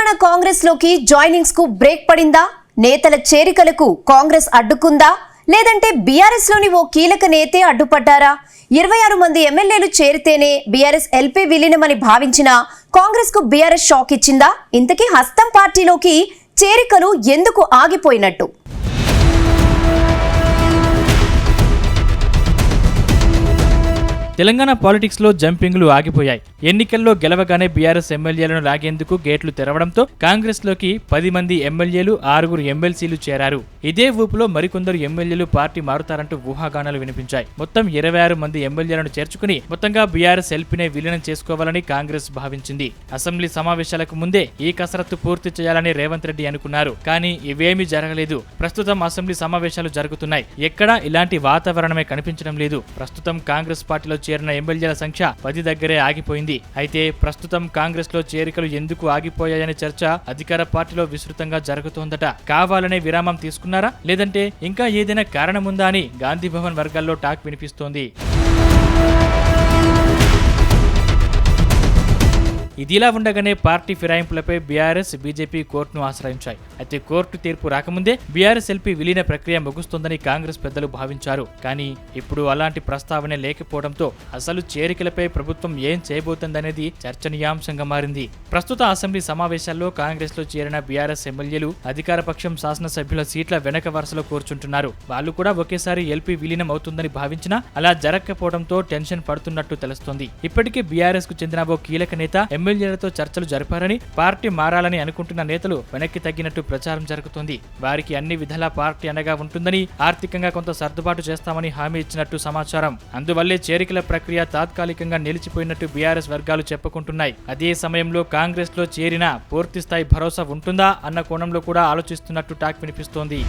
తెలంగాణ కాంగ్రెస్ లోకి జాయినింగ్స్ కు బ్రేక్ పడిందా? నేతల చేరికలకు కాంగ్రెస్ అడ్డుకుందా? లేదంటే బీఆర్ఎస్ లోని ఓ కీలక నేతే అడ్డుపడ్డారా? 26 మంది ఎమ్మెల్యేలు చేరితేనే బీఆర్ఎస్ ఎల్పీ విలీనమని భావించిన కాంగ్రెస్ కు బీఆర్ఎస్ షాక్ ఇచ్చిందా? ఇంతకీ హస్తం పార్టీలోకి చేరికలు ఎందుకు ఆగిపోయినట్టు? తెలంగాణ పాలిటిక్స్ లో జంపింగ్లు ఆగిపోయాయి. ఎన్నికల్లో గెలవగానే బీఆర్ఎస్ ఎమ్మెల్యేలను లాగేందుకు గేట్లు తెరవడంతో కాంగ్రెస్ లోకి 10 మంది ఎమ్మెల్యేలు, 6 ఎమ్మెల్సీలు చేరారు. ఇదే ఊపులో మరికొందరు ఎమ్మెల్యేలు పార్టీ మారుతారంటూ ఊహాగానాలు వినిపించాయి. మొత్తం 26 మంది ఎమ్మెల్యేలను చేర్చుకుని మొత్తంగా బీఆర్ఎస్ ఎల్పీనే విలీనం చేసుకోవాలని కాంగ్రెస్ భావించింది. అసెంబ్లీ సమావేశాలకు ముందే ఈ కసరత్తు పూర్తి చేయాలని రేవంత్ రెడ్డి అనుకున్నారు. కానీ ఇవేమీ జరగలేదు. ప్రస్తుతం అసెంబ్లీ సమావేశాలు జరుగుతున్నాయి. ఎక్కడా ఇలాంటి వాతావరణమే కనిపించడం లేదు. ప్రస్తుతం కాంగ్రెస్ పార్టీలో చేరిన ఎమ్మెల్యేల సంఖ్య 10 దగ్గరే ఆగిపోయింది. అయితే ప్రస్తుతం కాంగ్రెస్ లో చేరికలు ఎందుకు ఆగిపోయాయనే చర్చ అధికార పార్టీలో విస్తృతంగా జరుగుతోందట. కావాలనే విరామం తీసుకున్నారా, లేదంటే ఇంకా ఏదైనా కారణముందా అని గాంధీ భవన్ వర్గాల్లో టాక్ వినిపిస్తోంది. ఇదిలా ఉండగానే పార్టీ ఫిరాయింపులపై బీఆర్ఎస్, బీజేపీ కోర్టును ఆశ్రయించాయి. అయితే కోర్టు తీర్పు రాకముందే బీఆర్ఎస్ ఎల్పీ విలీన ప్రక్రియ ముగుస్తుందని కాంగ్రెస్ పెద్దలు భావించారు. కానీ ఇప్పుడు అలాంటి ప్రస్తావనే లేకపోవడంతో అసలు చేరికలపై ప్రభుత్వం ఏం చేయబోతుందనేది చర్చనీయాంశంగా మారింది. ప్రస్తుత అసెంబ్లీ సమావేశాల్లో కాంగ్రెస్ లో చేరిన బీఆర్ఎస్ ఎమ్మెల్యేలు అధికార పక్షం శాసనసభ్యుల సీట్ల వెనక వరుసలో కూర్చుంటున్నారు. వాళ్ళు కూడా ఒకేసారి ఎల్పీ విలీనం అవుతుందని భావించినా అలా జరగకపోవడంతో టెన్షన్ పడుతున్నట్టు తెలుస్తోంది. ఇప్పటికే బీఆర్ఎస్ కు చెందిన ఓ కీలక నేత ఎమ్మెల్యేలతో చర్చలు జరిపారని, పార్టీ మారాలని అనుకుంటున్న నేతలు వెనక్కి తగ్గినట్టు ప్రచారం జరుగుతోంది. వారికి అన్ని విధాలా పార్టీ అండగా ఉంటుందని, ఆర్థికంగా కొంత సర్దుబాటు చేస్తామని హామీ ఇచ్చినట్టు సమాచారం. అందువల్లే చేరికల ప్రక్రియ తాత్కాలికంగా నిలిచిపోయినట్టు బీఆర్ఎస్ వర్గాలు చెప్పుకుంటున్నాయి. అదే సమయంలో కాంగ్రెస్ లో చేరిన పూర్తిస్థాయి భరోసా ఉంటుందా అన్న కోణంలో కూడా ఆలోచిస్తున్నట్టు టాక్ వినిపిస్తోంది.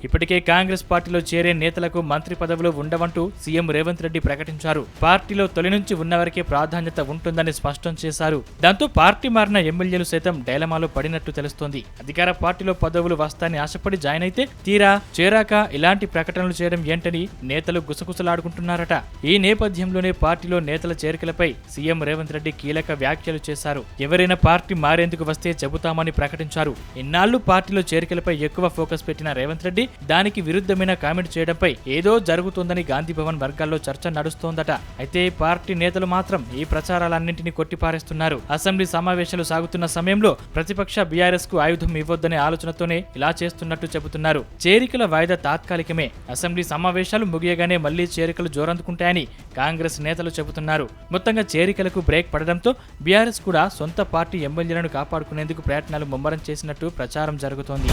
ఇప్పటికే కాంగ్రెస్ పార్టీలో చేరే నేతలకు మంత్రి పదవులు ఉండవంటూ సీఎం రేవంత్ రెడ్డి ప్రకటించారు. పార్టీలో తొలి నుంచి ఉన్నవరకే ప్రాధాన్యత ఉంటుందని స్పష్టం చేశారు. దాంతో పార్టీ మారిన ఎమ్మెల్యేలు సైతం డైలమాలో పడినట్టు తెలుస్తోంది. అధికార పార్టీలో పదవులు వస్తాయని ఆశపడి జాయిన్ అయితే తీరా చేరాక ఇలాంటి ప్రకటనలు చేయడం ఏంటని నేతలు గుసగుసలాడుకుంటున్నారట. ఈ నేపథ్యంలోనే పార్టీలో నేతల చేరికలపై సీఎం రేవంత్ రెడ్డి కీలక వ్యాఖ్యలు చేశారు. ఎవరైనా పార్టీ మారేందుకు వస్తే చెబుతామని ప్రకటించారు. ఇన్నాళ్లు పార్టీలో చేరికలపై ఎక్కువ ఫోకస్ పెట్టిన రేవంత్ రెడ్డి దానికి విరుద్ధమైన కామెంట్ చేయడంపై ఏదో జరుగుతోందని గాంధీ భవన్ వర్గాల్లో చర్చ నడుస్తోందట. అయితే పార్టీ నేతలు మాత్రం ఈ ప్రచారాలన్నింటినీ కొట్టిపారేస్తున్నారు. అసెంబ్లీ సమావేశాలు సాగుతున్న సమయంలో ప్రతిపక్ష బీఆర్ఎస్ కు ఆయుధం ఇవ్వొద్దనే ఆలోచనతోనే ఇలా చేస్తున్నట్టు చెబుతున్నారు. చేరికల వాయిదా తాత్కాలికమే. అసెంబ్లీ సమావేశాలు ముగియగానే మళ్లీ చేరికలు జోరందుకుంటాయని కాంగ్రెస్ నేతలు చెబుతున్నారు. మొత్తంగా చేరికలకు బ్రేక్ పడడంతో బీఆర్ఎస్ కూడా సొంత పార్టీ ఎమ్మెల్యేలను కాపాడుకునేందుకు ప్రయత్నాలు ముమ్మరం చేసినట్టు ప్రచారం జరుగుతోంది.